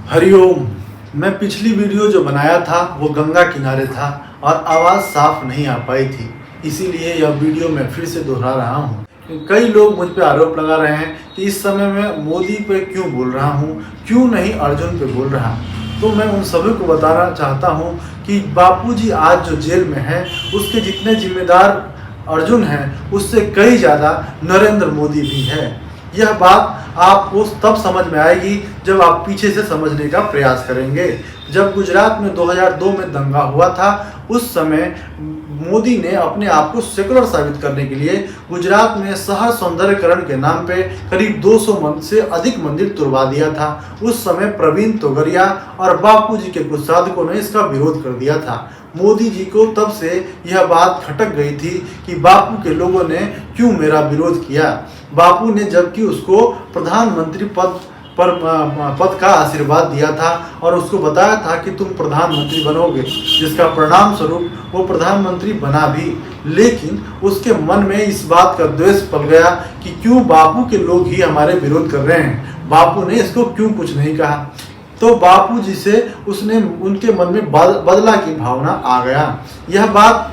हरिओम। मैं पिछली वीडियो जो बनाया था वो गंगा किनारे था और आवाज़ साफ नहीं आ पाई थी, इसीलिए यह वीडियो मैं फिर से दोहरा रहा हूँ। कई लोग मुझ पे आरोप लगा रहे हैं कि इस समय मैं मोदी पे क्यों बोल रहा हूँ, क्यों नहीं अर्जुन पे बोल रहा। तो मैं उन सभी को बताना चाहता हूँ कि बापूजी आज जो जेल में है उसके जितने जिम्मेदार अर्जुन हैं उससे कई ज़्यादा नरेंद्र मोदी भी है। यह बात आपको तब समझ में आएगी जब आप पीछे से समझने का प्रयास करेंगे। जब गुजरात में 2002 में दंगा हुआ था उस समय मोदी ने अपने आप को सेकुलर साबित करने के लिए गुजरात में शहर सौंदर्यकरण के नाम पे करीब 200 से अधिक मंदिर तुड़वा दिया था। उस समय प्रवीण तोगड़िया और बापूजी के कुछ साधकों ने इसका विरोध कर दिया था। मोदी जी को तब से यह बात खटक गई थी कि बापू के लोगों ने क्यों मेरा विरोध किया। बापू ने जबकि उसको प्रधानमंत्री पद का आशीर्वाद दिया था और उसको बताया था कि तुम प्रधानमंत्री बनोगे, जिसका परिणाम स्वरूप वो प्रधानमंत्री बना भी। लेकिन उसके मन में इस बात का द्वेष पल गया कि क्यों बापू के लोग ही हमारे विरोध कर रहे हैं, बापू ने इसको क्यों कुछ नहीं कहा। तो बापू जी से उसने उनके मन में बदला की भावना आ गया। यह बात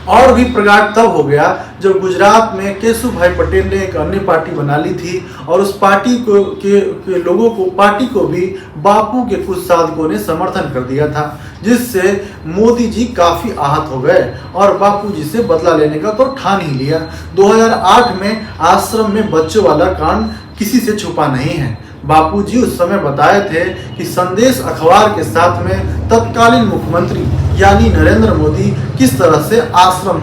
और भी प्रगाढ़ तब हो गया जब गुजरात में केशु भाई पटेल ने एक अन्य पार्टी बना ली थी और उस पार्टी के लोगों को पार्टी को भी बापू के कुछ साधकों ने समर्थन कर दिया था, जिससे मोदी जी काफ़ी आहत हो गए और बापू जी से बदला लेने का तो ठान ही लिया। 2008 में आश्रम में बच्चों वाला कांड किसी से छुपा नहीं है। बापूजी उस समय बताए थे कि संदेश अखबार के साथ में तत्कालीन मुख्यमंत्री यानी नरेंद्र मोदी किस तरह से आश्रम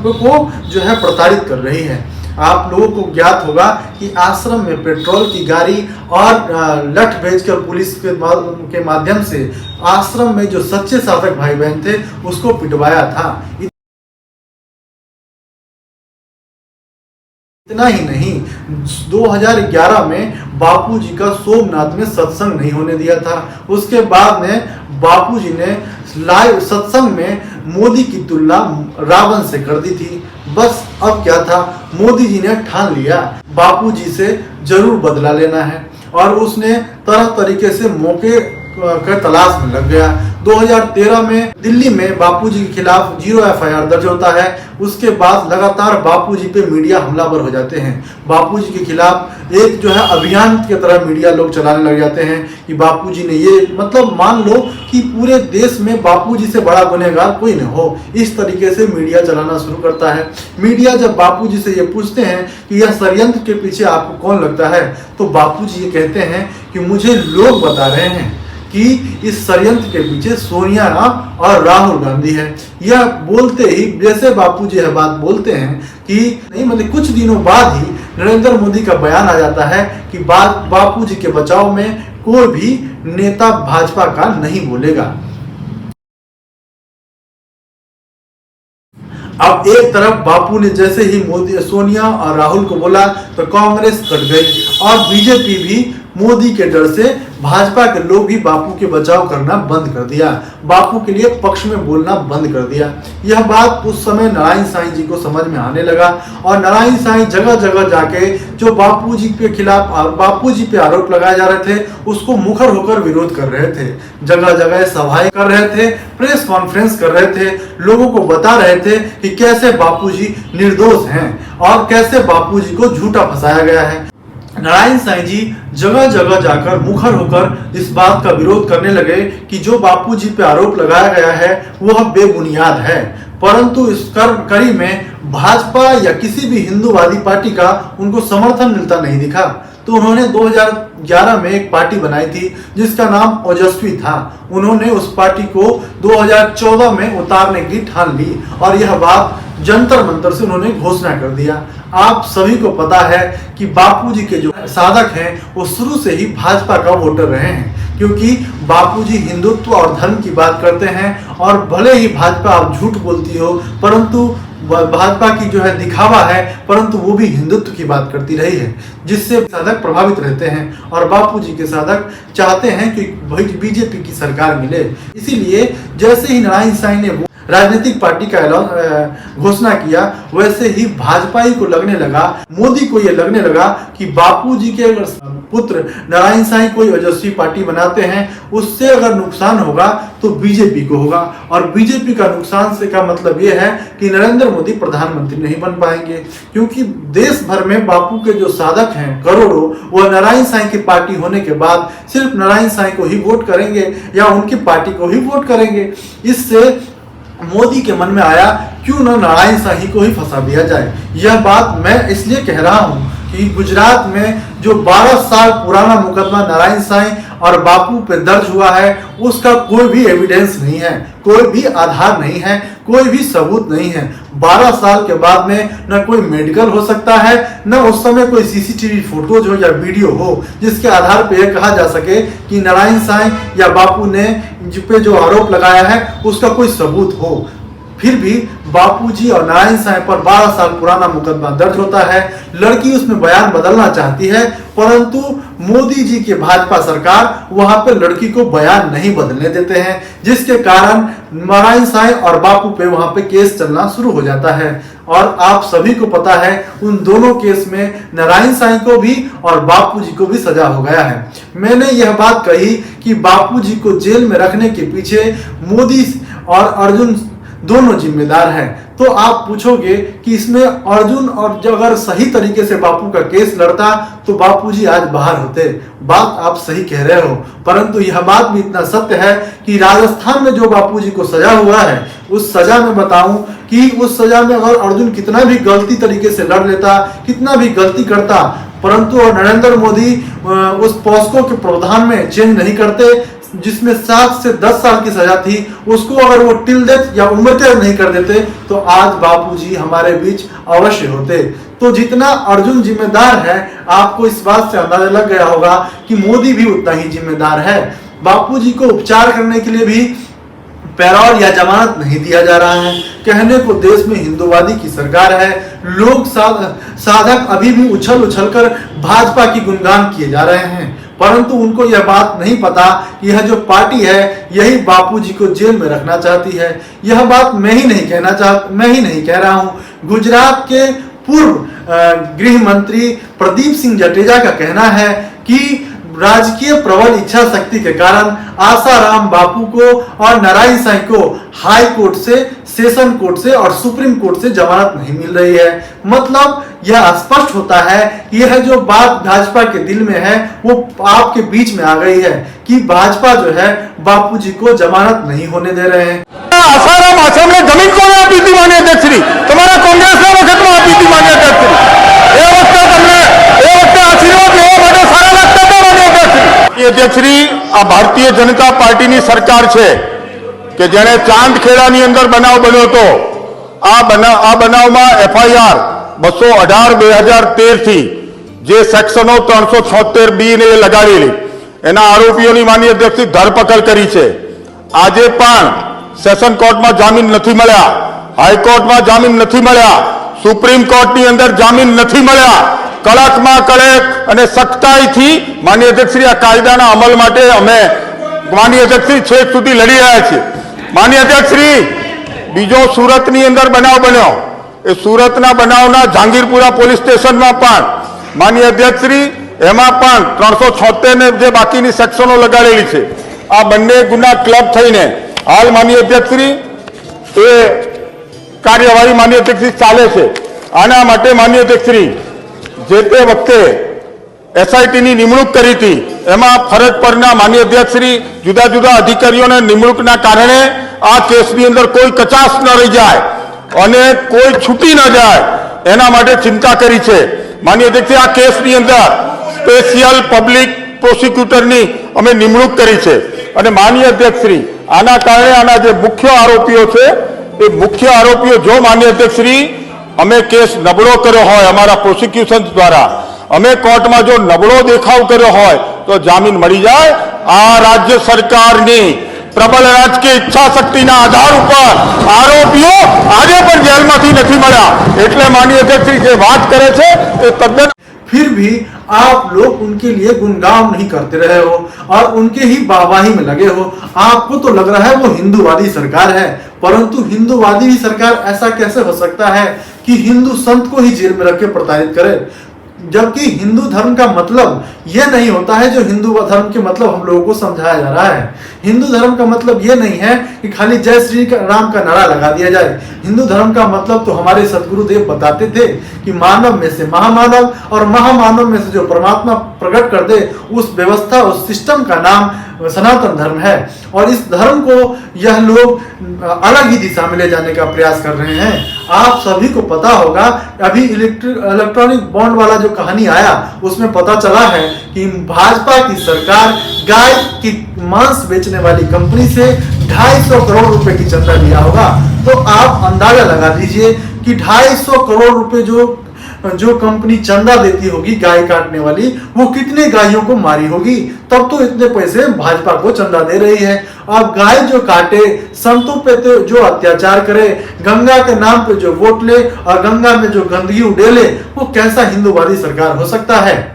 को जो है प्रताड़ित कर रही है। आप लोगों को ज्ञात होगा कि आश्रम में पेट्रोल की गाड़ी और लठ भेजकर पुलिस के माध्यम से आश्रम में जो सच्चे साधक भाई बहन थे उसको पिटवाया था। इतना ही नहीं, 2011 में बापूजी का सोमनाथ में सत्संग नहीं होने दिया था। उसके बाद में बापूजी ने लाइव सत्संग में मोदी की तुलना रावण से कर दी थी। बस अब क्या था, मोदी जी ने ठान लिया बापूजी से जरूर बदला लेना है और उसने तरह तरीके से मौके का तलाश में लग गया। 2013 में दिल्ली में बापूजी के खिलाफ 0 FIR दर्ज होता है। उसके बाद लगातार बापूजी पे मीडिया हमलावर हो जाते हैं। बापूजी के खिलाफ एक जो है अभियान की तरह मीडिया लोग चलाने लग जाते हैं कि बापूजी ने ये, मतलब मान लो कि पूरे देश में बापूजी से बड़ा गुनहगार कोई न हो, इस तरीके से मीडिया चलाना शुरू करता है। मीडिया जब बापूजी से ये पूछते हैं कि यह षड्यंत्र के पीछे आपको कौन लगता है, तो बापूजी ये कहते हैं कि मुझे लोग बता रहे हैं कि इस षड्यंत्र के पीछे सोनिया और राहुल गांधी है। यह बोलते ही जैसे बापूजी यह बात बोलते हैं कि नहीं, मतलब कुछ दिनों बाद ही नरेंद्र मोदी का बयान आ जाता है कि बापूजी के बचाव में कोई भी नेता भाजपा का नहीं बोलेगा। अब एक तरफ बापू ने जैसे ही मोदी, सोनिया और राहुल को बोला तो कांग्रेस कट गई और बीजेपी भी मोदी के डर से भाजपा के लोग भी बापू के बचाव करना बंद कर दिया, बापू के लिए पक्ष में बोलना बंद कर दिया। यह बात उस समय नारायण साईं जी को समझ में आने लगा और नारायण साईं जगह जगह जाके जो बापूजी के खिलाफ बापूजी पे आरोप लगाए जा रहे थे उसको मुखर होकर विरोध कर रहे थे। जगह जगह सभाएं कर रहे थे, प्रेस कॉन्फ्रेंस कर रहे थे, लोगों को बता रहे थे कि कैसे बापूजी निर्दोष हैं और कैसे बापूजी को झूठा फंसाया गया है। नारायण साईं जी जगह जगह जाकर मुखर होकर इस बात का विरोध करने लगे कि जो बापूजी पे आरोप लगाया गया है वह बेबुनियाद है, परंतु इस कड़ी में भाजपा या किसी भी हिंदूवादी पार्टी का उनको समर्थन मिलता नहीं दिखा। तो उन्होंने 2011 में एक पार्टी बनाई थी जिसका नाम ओजस्वी था। उन्होंने उस पार्टी को 2014 में उतारने की ठान ली और यह बात जंतर मंतर से उन्होंने घोषणा कर दिया। आप सभी को पता है कि बापूजी के जो साधक हैं वो शुरू से ही भाजपा का वोटर रहे हैं, क्योंकि बापूजी हिंदुत्व और धर्म की बात करते हैं और भले ही भाजपा आप झूठ बोलती हो परंतु भाजपा की जो है दिखावा है, परंतु वो भी हिंदुत्व की बात करती रही है, जिससे साधक प्रभावित रहते हैं और बापूजी के साधक चाहते हैं कि बीजेपी की सरकार मिले। इसीलिए जैसे ही नारायण साईं ने राजनीतिक पार्टी का घोषणा किया, वैसे ही भाजपा ही को लगने लगा, मोदी को यह लगने लगा कि बापूजी के पुत्र नारायण साईं कोई ओजस्वी पार्टी बनाते हैं, उससे अगर नुकसान होगा तो बीजेपी को होगा, और बीजेपी का नुकसान से का मतलब यह है कि नरेंद्र मोदी प्रधानमंत्री नहीं बन पाएंगे, क्योंकि देश भर में बापू के जो साधक हैं करोड़ों, वह नारायण साईं की पार्टी होने के बाद सिर्फ नारायण साईं को ही वोट करेंगे या उनकी पार्टी को ही वोट करेंगे। इससे मोदी के मन में आया क्यों न नारायण साईं को ही फंसा दिया जाए। यह बात मैं इसलिए कह रहा हूं कि गुजरात में जो 12 साल पुराना मुकदमा नारायण साईं और बापू पे दर्ज हुआ है, उसका कोई भी एविडेंस नहीं है, कोई भी आधार नहीं है, कोई भी सबूत नहीं है। 12 साल के बाद में न कोई मेडिकल हो सकता है, न उस समय कोई सीसीटीवी फोटोज हो या वीडियो हो जिसके आधार पर यह कहा जा सके कि नारायण साईं या बापू ने जिस पे जो आरोप लगाया है उसका कोई सबूत हो। फिर भी बापूजी और नारायण साईं पर 12 साल पुराना मुकदमा दर्ज होता है। लड़की उसमें बयान बदलना चाहती है, परंतु मोदी जी की भाजपा सरकार वहां पे लड़की को बयान नहीं बदलने देते हैं, जिसके कारण नारायण साईं और बापू पे वहां पे केस चलना शुरू हो जाता है। और आप सभी को पता है उन दोनों केस में नारायण साईं को भी और बापूजी को भी सजा हो गया है। मैंने यह बात कही कि बापूजी को जेल में रखने के पीछे मोदी और अर्जुन दोनों जिम्मेदार हैं। तो आप पूछोगे कि इसमें अर्जुन और अगर सही तरीके से बापू का केस लड़ता तो बापूजी आज बाहर होते। बात आप सही कह रहे हो, परंतु यह बात भी इतना सत्य है कि राजस्थान में जो बापूजी को सजा हुआ है, उस सजा में बताऊं कि उस सजा में अगर अर्जुन कितना भी गलती तरीके से लड़ लेता, कितना भी गलती करता, परंतु नरेंद्र मोदी उस पॉस्को के प्रावधान में चेंज नहीं करते जिसमें 7 से 10 साल की सजा थी, उसको अगर वो टिल डेथ या उम्र कैद नहीं कर देते तो आज बापूजी हमारे बीच अवश्य होते। तो जितना अर्जुन जिम्मेदार है, आपको इस बात से अंदाजा लग गया होगा कि मोदी भी उतना ही जिम्मेदार है। बापूजी को उपचार करने के लिए भी पैरोल या जमानत नहीं दिया जा रहा है। कहने को देश में हिंदुवादी की सरकार है, लोग साधक अभी भी उछल उछल कर भाजपा की गुणगान किए जा रहे हैं, परंतु उनको यह बात नहीं पता कि यह जो पार्टी है यही बापूजी को जेल में रखना चाहती है। यह बात मैं ही नहीं कह रहा हूं। गुजरात के पूर्व गृह मंत्री प्रदीप सिंह जडेजा का कहना है कि राजकीय प्रबल इच्छा शक्ति के कारण आसाराम बापू को और नारायण साईं को हाई कोर्ट से, सेशन कोर्ट से और सुप्रीम कोर्ट से जमानत नहीं मिल रही है। मतलब यह स्पष्ट होता है कि यह जो बात भाजपा के दिल में है वो आपके बीच में आ गई है कि भाजपा जो है बापूजी को जमानत नहीं होने दे रहे हैं। आसाराम आसाम ने जमीन कोने आपी थी माननीय अध्यक्षश्री, તમારા કોંગ્રેસના વખતમાં આપી હતી માનनीय અધ્યક્ષશ્રી। એ વખતે તમને આશીર્વાદ લેવા માટે સારા લાગતા હતા માનनीय અધ્યક્ષશ્રી। અધ્યક્ષશ્રી, આ ભારતીય જનતા પાર્ટીની સરકાર છે કે જેણે ચાંદખેડાની અંદર બનાવ બન્યો હતો। આ બનાવમાં FIR 218/2013 થી જે સેક્શનો 376B ને લગાડેલી એના આરોપીઓની માનनीय અધ્યક્ષશ્રી ધરપકડ કરી છે। આજે પણ સેશન કોર્ટમાં જામીન નથી મળ્યા, હાઈકોર્ટમાં જામીન નથી મળ્યા, સુપ્રીમ કોર્ટની અંદર જામીન નથી મળ્યા। કડકમાં કડક અને સખ્તાઈથી માનनीय અધ્યક્ષશ્રી આ કાયદાના અમલ માટે અમે માનनीय અધ્યક્ષશ્રી છેક સુધી લડી રહ્યા છીએ। માનनीय અધ્યક્ષશ્રી, બીજો સુરતની અંદર બનાવ બન્યો, એ સુરતના બનાવના જહાંગીરપુરા પોલીસ સ્ટેશનમાં પણ માનनीय અધ્યક્ષશ્રી એમાં પણ 376 ને જે બાકીની સેક્શનો લગાડેલી છે, આ બંને ગુના ક્લબ થઈને હાલ માનनीय અધ્યક્ષશ્રી એ કાર્યવાહી માનनीय અધ્યક્ષશ્રી ચાલે છે। આના માટે માનनीय અધ્યક્ષશ્રી જે તે વખતે SITની નિમણૂક કરી હતી, એમાં ફરજ પરના માનनीय અધ્યક્ષશ્રી જુદા જુદા અધિકારીઓને નિમણૂકના કારણે આ કેસની અંદર કોઈ કચાશ ન રહી જાય અને કોઈ છૂટી ન જાય એના માટે ચિંતા કરી છે। માનनीय અધ્યક્ષશ્રી આ કેસની અંદર સ્પેશિયલ પબ્લિક પ્રોસિક્યુટરની અમે નિમણૂક કરી છે અને માનनीय અધ્યક્ષશ્રી આના કારણે આના જે મુખ્ય આરોપીઓ છે એ મુખ્ય આરોપીઓ જો માનनीय અધ્યક્ષશ્રી અમે કેસ નબળો કર્યો હોય અમારા પ્રોસિક્યુશન દ્વારા, અમે કોર્ટમાં જો નબળો દેખાવ કર્યો હોય તો જામીન મળી જાય। આ રાજ્ય સરકારની પ્રબળ રાજકીય ઈચ્છા શક્તિના આધાર ઉપર આરોપીઓ આજે પણ જેલમાંથી નથી મળ્યા, એટલે માનनीय અધ્યક્ષશ્રી જે વાત કરે છે એ તદ્દન। फिर भी आप लोग उनके लिए गुणगान नहीं करते रहे हो और उनके ही वाहवाही में लगे हो। आपको तो लग रहा है वो हिंदूवादी सरकार है, परंतु हिंदूवादी ही सरकार ऐसा कैसे हो सकता है कि हिंदू संत को ही जेल में रख के प्रताड़ित करे, जबकि हिंदू धर्म का मतलब यह नहीं होता है जो हिंदू धर्म के मतलब हम लोगों को समझाया जा रहा है। हिंदू धर्म का मतलब यह नहीं है कि खाली जय श्री राम का नारा लगा दिया जाए। हिंदू धर्म का मतलब तो हमारे सदगुरुदेव बताते थे कि मानव में से महामानव और महामानव में से जो परमात्मा प्रकट कर दे, उस व्यवस्था उस सिस्टम का नाम सनातन धर्म है। और इस धर्म को यह लोग अलग ही दिशा में ले जाने का प्रयास कर रहे हैं। आप सभी को पता होगा, अभी इलेक्ट्रॉनिक बॉन्ड वाला जो कहानी आया उसमें पता चला है कि भाजपा की सरकार गाय की मांस बेचने वाली कंपनी से 250 करोड़ रुपए की चंदा लिया होगा। तो आप अंदाजा लगा लीजिए कि 250 करोड़ रुपए जो कंपनी चंदा देती होगी गाय काटने वाली, वो कितने गायों को मारी होगी, तब तो इतने पैसे भाजपा को चंदा दे रही है। अब गाय जो काटे, संतों पे तो जो अत्याचार करे, गंगा के नाम पे जो वोट ले और गंगा में जो गंदगी उड़ेले, वो कैसा हिंदूवादी सरकार हो सकता है?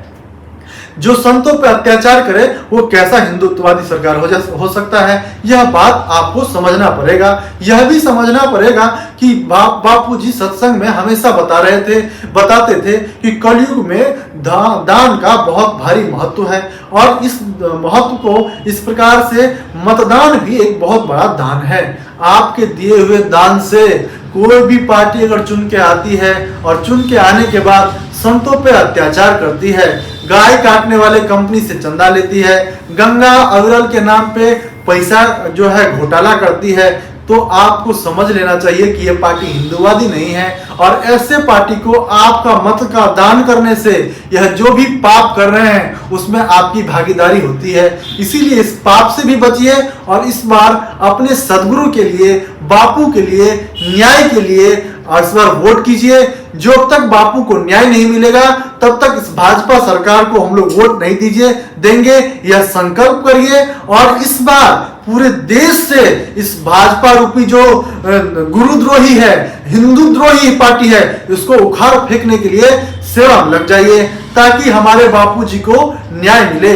जो संतों पे अत्याचार करे वो कैसा हिंदुत्ववादी सरकार हो सकता है? यह बात आपको समझना पड़ेगा। यह भी समझना पड़ेगा कि बापू जी सत्संग में हमेशा बताते थे कि कलयुग में दान का बहुत भारी महत्व है और इस महत्व को इस प्रकार से मतदान भी एक बहुत बड़ा दान है। आपके दिए हुए दान से कोई भी पार्टी अगर चुन के आती है और चुन के आने के बाद संतों पे अत्याचार करती है, गाय काटने वाले कंपनी से चंदा लेती है, गंगा अविरल के नाम पे पैसा जो है घोटाला करती है, तो आपको समझ लेना चाहिए कि यह पार्टी हिंदूवादी नहीं है। और ऐसे पार्टी को आपका मत का दान करने से यह जो भी पाप कर रहे हैं उसमें आपकी भागीदारी होती है। इसीलिए इस पाप से भी बचिए और इस बार अपने सदगुरु के लिए, बापू के लिए, न्याय के लिए इस बार वोट कीजिए। जब तक बापू को न्याय नहीं मिलेगा तब तक इस भाजपा सरकार को हम लोग वोट नहीं देंगे, यह संकल्प करिए। और इस बार पूरे देश से इस भाजपा रूपी जो गुरुद्रोही है, हिंदू द्रोही पार्टी है, इसको उखाड़ फेंकने के लिए सेवा में लग जाइए ताकि हमारे बापूजी को न्याय मिले।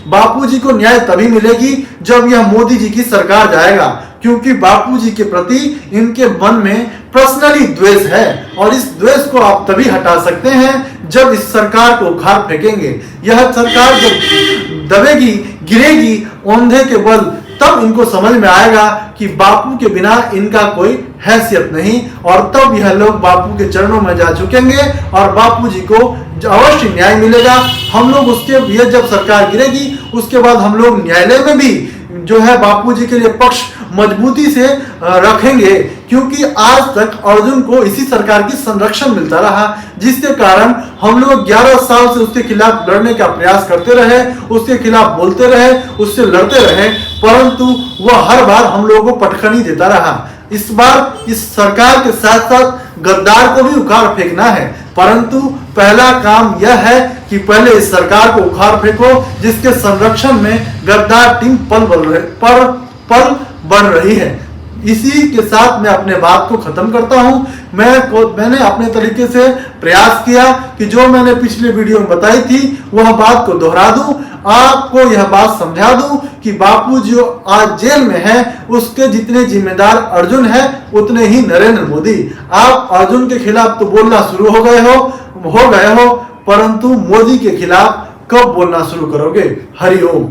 बापूजी को न्याय तभी मिलेगी जब यह मोदी जी की सरकार जाएगा, क्योंकि बापूजी के प्रति इनके मन में पर्सनली द्वेष है और इस द्वेष को आप तभी हटा सकते हैं जब इस सरकार को उखाड़ फेंकेंगे। यह सरकार जब दबेगी, गिरेगी औंधे के बल, तब इनको समझ में आएगा कि बापू के बिना इनका कोई हैसियत नहीं, और तब यह लोग बापू के चरणों में जा झुकेंगे और बापू जी को अवश्य न्याय मिलेगा। हम लोग ये जब सरकार गिरेगी उसके बाद हम लोग न्यायालय में भी जो है बापू जी के लिए पक्ष मजबूती से रखेंगे, क्योंकि आज तक अर्जुन को इसी सरकार की संरक्षण मिलता रहा, जिसके कारण हम लोग 11 साल से उसके खिलाफ लड़ने का प्रयास करते रहे, उसके खिलाफ बोलते रहे, उससे लड़ते रहे, परंतु वह हर बार हम लोगों को पटखनी देता रहा। इस बार इस सरकार के साथ साथ गद्दार को भी उखाड़ फेंकना है, परंतु पहला काम यह है कि पहले इस सरकार को उखाड़ फेंको जिसके संरक्षण में गद्दार टीम पल बढ़ रही है। इसी के साथ मैं अपने बात को खत्म करता हूं। मैंने अपने तरीके से प्रयास किया कि जो मैंने पिछले वीडियो में बताई थी वह बात को दोहरा दूं, आपको यह बात समझा दूं कि बापू जो आज जेल में है उसके जितने जिम्मेदार अर्जुन है उतने ही नरेंद्र मोदी। आप अर्जुन के खिलाफ तो बोलना शुरू हो गए हो, परंतु मोदी के खिलाफ कब बोलना शुरू करोगे? हरि ओम।